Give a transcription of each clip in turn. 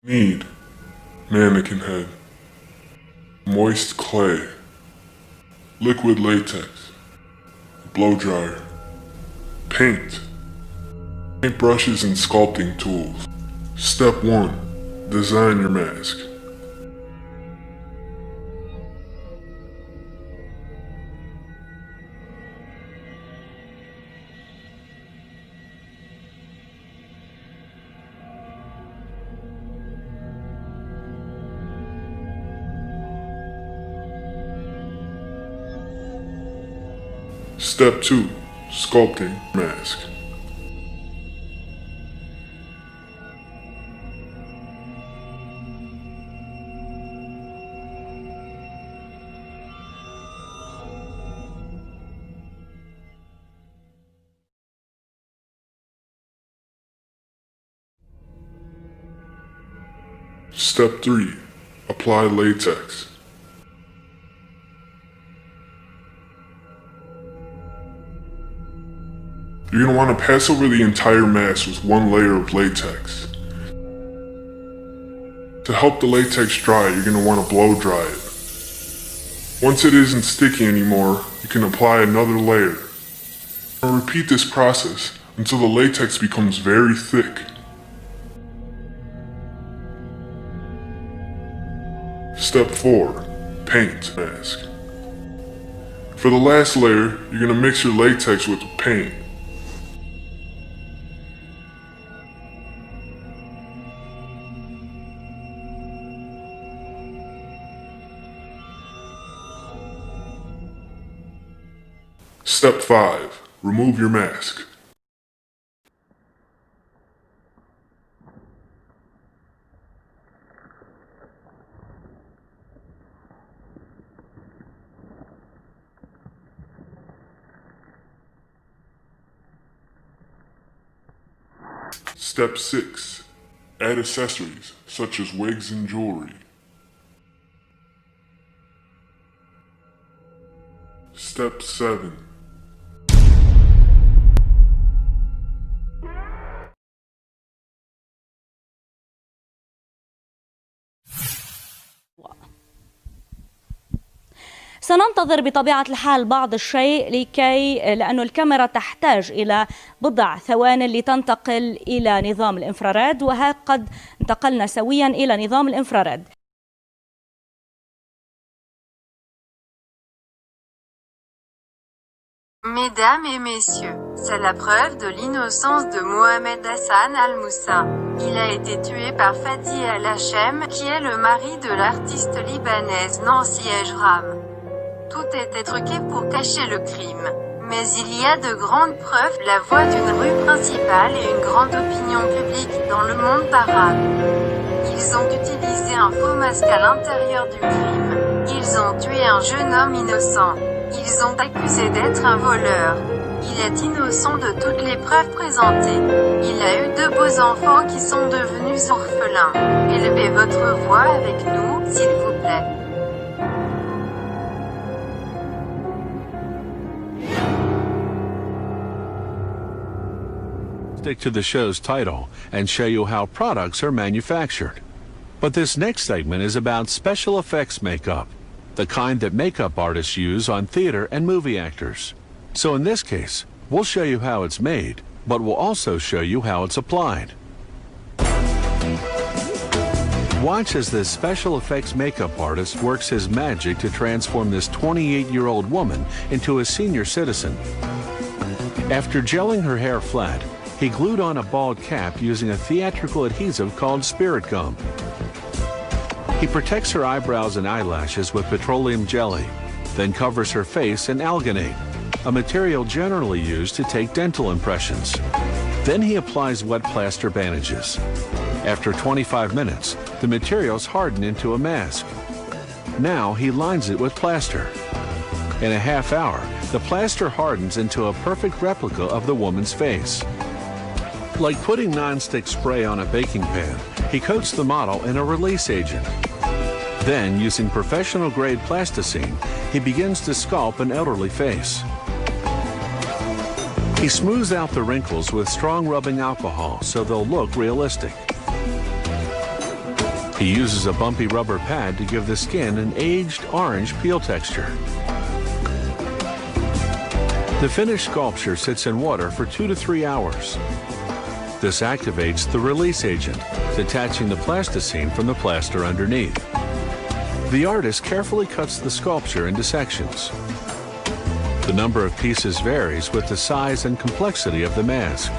Need, mannequin head, moist clay, liquid latex, blow dryer, paint brushes and sculpting tools. Step 1. Design your mask. Step 2. Sculpting mask. Step 3. Apply latex. You're going to want to pass over the entire mask with one layer of latex. To help the latex dry, you're going to want to blow dry it. Once it isn't sticky anymore, you can apply another layer. And repeat this process until the latex becomes very thick. Step 4. Paint mask. For the last layer, you're going to mix your latex with the paint. Step 5. Remove your mask. Step 6. Add accessories, such as wigs and jewelry. Step 7. سننتظر بطبيعة الحال بعض الشيء لأن الكاميرا تحتاج إلى بضع ثوان لتنتقل إلى نظام الإنفراريد، وها قد انتقلنا سويا إلى نظام الإنفراريد. Mesdames et messieurs, c'est la preuve de l'innocence de Mohamed Hassan Al-Moussa. Il a été tué par Fadi Al-Hachem, qui est le mari de l'artiste libanaise Nancy Ejram. Tout était truqué pour cacher le crime. Mais il y a de grandes preuves, la voix d'une rue principale et une grande opinion publique dans le monde arabe. Ils ont utilisé un faux masque à l'intérieur du crime. Ils ont tué un jeune homme innocent. Ils ont accusé d'être un voleur. Il est innocent de toutes les preuves présentées. Il a eu 2 beaux enfants qui sont devenus orphelins. Élevez votre voix avec nous, s'il vous plaît. Stick to the show's title and show you how products are manufactured. But this next segment is about special effects makeup, the kind that makeup artists use on theater and movie actors. So in this case, we'll show you how it's made, but we'll also show you how it's applied. Watch as this special effects makeup artist works his magic to transform this 28-year-old woman into a senior citizen. After gelling her hair flat, he glued on a bald cap using a theatrical adhesive called spirit gum. He protects her eyebrows and eyelashes with petroleum jelly, then covers her face in alginate, a material generally used to take dental impressions. Then he applies wet plaster bandages. After 25 minutes, the materials harden into a mask. Now he lines it with plaster. In a half hour, the plaster hardens into a perfect replica of the woman's face. Like putting non-stick spray on a baking pan, he coats the model in a release agent. Then, using professional-grade plasticine, he begins to sculpt an elderly face. He smooths out the wrinkles with strong rubbing alcohol so they'll look realistic. He uses a bumpy rubber pad to give the skin an aged orange peel texture. The finished sculpture sits in water for 2 to 3 hours. This activates the release agent, detaching the plasticine from the plaster underneath. The artist carefully cuts the sculpture into sections. The number of pieces varies with the size and complexity of the mask.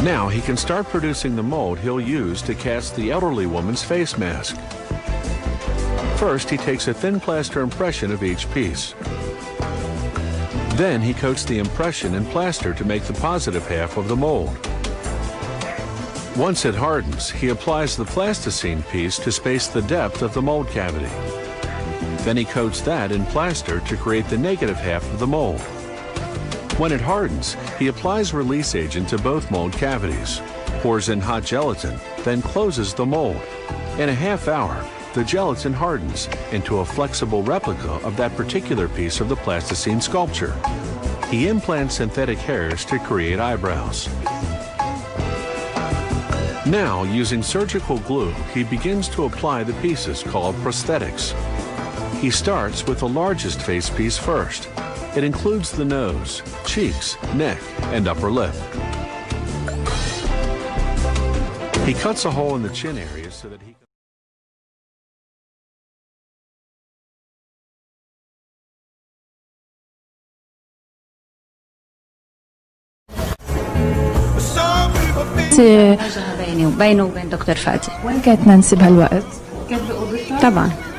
Now he can start producing the mold he'll use to cast the elderly woman's face mask. First, he takes a thin plaster impression of each piece. Then he coats the impression in plaster to make the positive half of the mold. Once it hardens, he applies the plasticine piece to space the depth of the mold cavity. Then he coats that in plaster to create the negative half of the mold. When it hardens, he applies release agent to both mold cavities, pours in hot gelatin, then closes the mold. In a half hour, the gelatin hardens into a flexible replica of that particular piece of the plasticine sculpture. He implants synthetic hairs to create eyebrows. Now, using surgical glue, he begins to apply the pieces called prosthetics. He starts with the largest face piece first. It includes the nose, cheeks, neck, and upper lip. He cuts a hole in the chin area so that he can... بيني وبين دكتور فادي. وين كانت نانسي بهالوقت؟ كانت بأوضتها؟ طبعا.